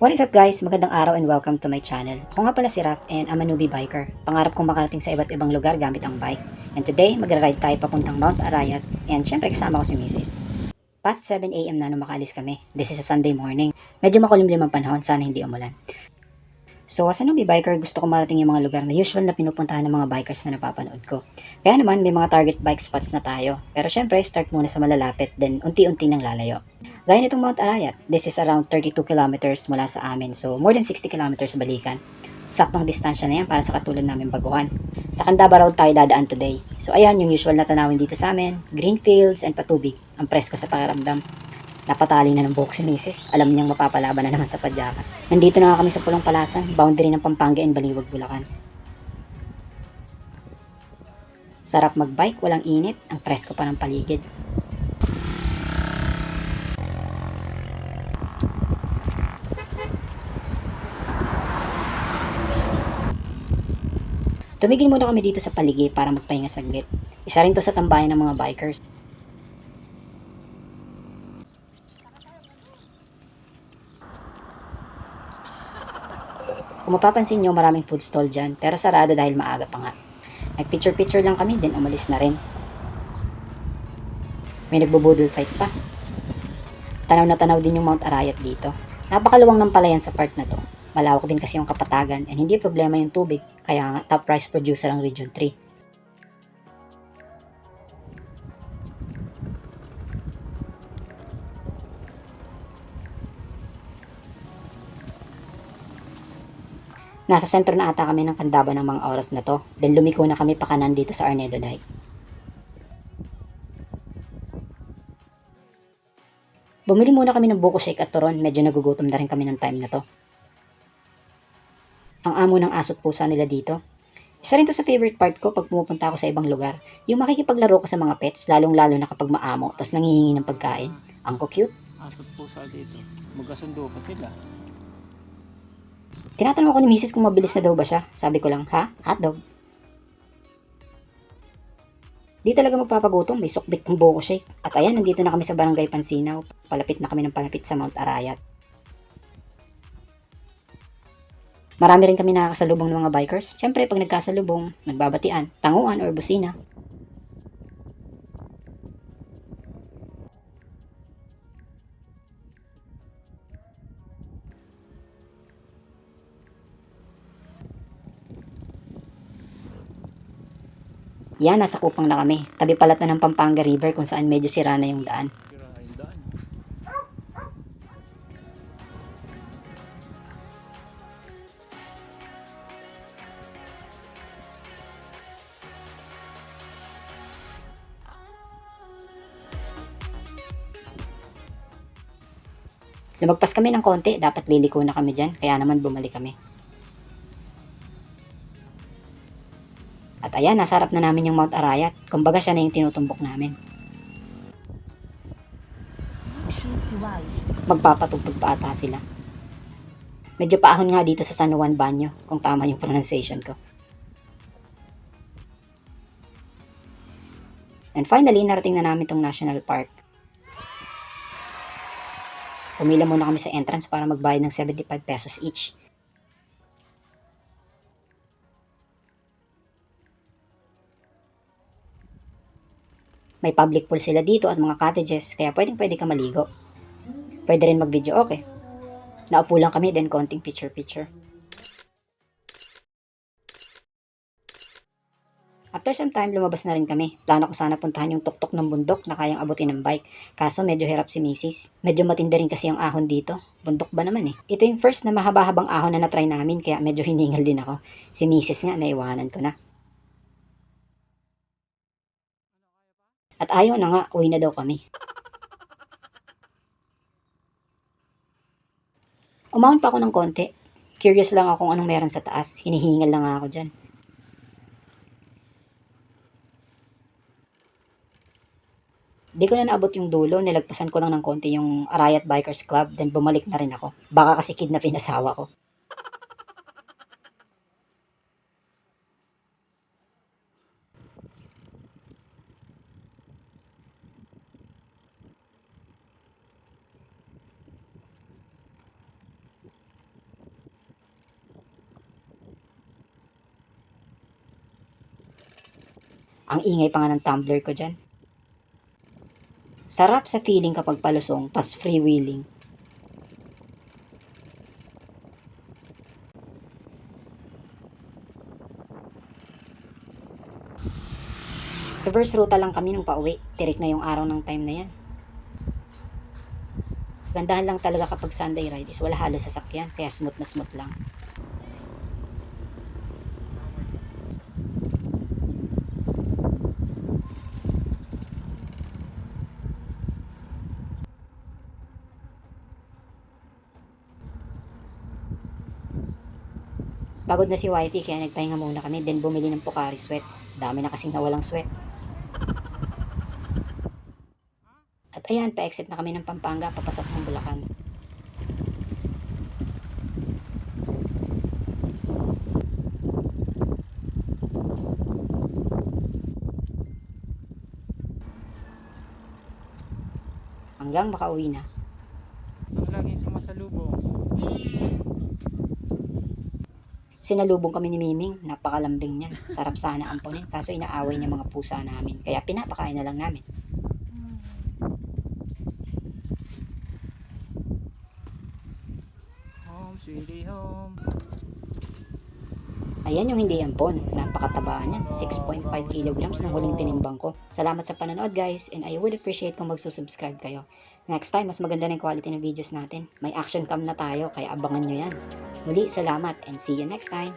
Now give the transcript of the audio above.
What is up guys? Magandang araw and welcome to my channel. Ako nga pala si Rap and I'm a newbie biker. Pangarap kong makarating sa iba't ibang lugar gamit ang bike. And today, magra-ride tayo papuntang Mount Arayat and syempre kasama ko si Mrs. Past 7 AM na nung makaalis kami. This is a Sunday morning. Medyo makulimlim ang panahon, sana hindi umulan. So as a newbie biker, gusto ko marating yung mga lugar na usual na pinupuntahan ng mga bikers na napapanood ko. Kaya naman, may mga target bike spots na tayo. Pero syempre, start muna sa malalapit, then unti-unti nang lalayo. Gaya nitong Mount Arayat, this is around 32 kilometers mula sa amin. So more than 60 kilometers balikan. Saktong distansya na yan para sa katulad namin baguhan. Sa Candaba Road tayo dadaan today. So ayan yung usual na tanawin dito sa amin. Green fields and patubig. Ang presko sa pakiramdam. Napatali na ng buhok si Mrs. Alam niyang mapapalaban na naman sa padyakan. Nandito na nga kami sa Pulong Palasan, boundary ng Pampanga and Baliwag, Bulacan. Sarap magbike, walang init, ang presko pa ng paligid. Tumigil muna kami dito sa paligid para magpahinga saglit. Isa rin to sa tambayan ng mga bikers. Kung mapapansin nyo, maraming food stall dyan, pero sarado dahil maaga pa nga. Nag-picture-picture lang kami, then umalis na rin. May nagbubudol fight pa. Tanaw na tanaw din yung Mount Arayat dito. Napakaluwang ng palayan sa part na to. Malawak din kasi yung kapatagan and hindi problema yung tubig, kaya nga top price producer ang Region 3. Nasa sentro na ata kami ng Candaba ng mga oras na to, then lumiko na kami pakanan dito sa Arnedo Dike. Bumili muna kami ng buko shake at turon, medyo nagugutom na rin kami ng time na to. Ang amo ng aso't pusa nila dito. Isa rin to sa favorite part ko pag pumupunta ako sa ibang lugar, yung makikipaglaro ko sa mga pets, lalong-lalo na kapag maamo, tapos nangihingi ng pagkain. Ang cute. Aso't pusa dito. Magkasundo pa sila. Tinatanong ako ni Mrs. kung mabilis na daw ba siya. Sabi ko lang, ha? Hotdog. Di talaga magpapagutom, may sukbit ng buko shake. At ayan, nandito na kami sa Barangay Pansinaw. Palapit na kami ng palapit sa Mount Arayat. Marami rin kami nakakasalubong ng mga bikers. Siyempre, pag nagkasalubong, nagbabatian, tanguan or busina. Yan, nasa Kupang na kami. Tabi palat na ng Pampanga River kung saan medyo sira na yung daan. Sira yung daan. Lumagpas kami ng konti, dapat liliko na kami dyan, kaya naman bumalik kami. At ayan, nasa harap na namin yung Mount Arayat. Kumbaga siya na yung tinutumbok namin. Magpapatugtog pa ata sila. Medyo paahon nga dito sa San Juan Banyo, kung tama yung pronunciation ko. And finally, narating na namin tong National Park. Pumila muna kami sa entrance para magbayad ng 75 pesos each. May public pool sila dito at mga cottages, kaya pwede ka maligo. Pwede rin mag-video okay. Naupo lang kami, then konting picture-picture. After some time, lumabas na rin kami. Plano ko sana puntahan yung tuktok ng bundok na kayang abutin ng bike. Kaso medyo hirap si Mrs. Medyo matindi rin kasi yung ahon dito. Bundok ba naman eh. Ito yung first na mahaba-habang ahon na natry namin, kaya medyo hiningal din ako. Si Mrs. nga, naiwanan ko na. At ayaw na nga, uwi na daw kami. Umahon pa ako ng konti. Curious lang ako kung anong meron sa taas. Hinihingal lang ako dyan. Di ko na naabot yung dulo, nilagpasan ko lang ng konti yung Arayat Bikers Club, then bumalik na rin ako. Baka kasi kidnapin asawa ko. Ang ingay pa nga ng tumbler ko dyan. Sarap sa feeling kapag palusong, tas freewheeling. Reverse ruta lang kami nung pauwi. Tirik na yung araw ng time na yan. Gandahan lang talaga kapag Sunday ride is wala halos sasakyan, kaya smooth na smooth lang. Pagod na si Wifey kaya nagpahinga muna kami, then bumili ng Pocari Sweat. Dami na kasing nawalang sweat. At ayan, pa-exit na kami ng Pampanga, papasok ng Bulacan. Hanggang makauwi na. Ang laging sumasalubong. Sinalubong kami ni Miming, napakalambing niyan. Sarap sana ampunin, kaso inaaway niya mga pusa namin, kaya pinapakain na lang namin. Home, sweetie home. Ayan yung hindi ampon, napakataba niyan, 6.5 kilograms nung huling tinimbang ko. Salamat sa panonood guys, and I would appreciate kung magsusubscribe kayo. Next time, mas maganda na yung quality ng videos natin. May action cam na tayo, kaya abangan nyo yan. Muli, salamat and see you next time.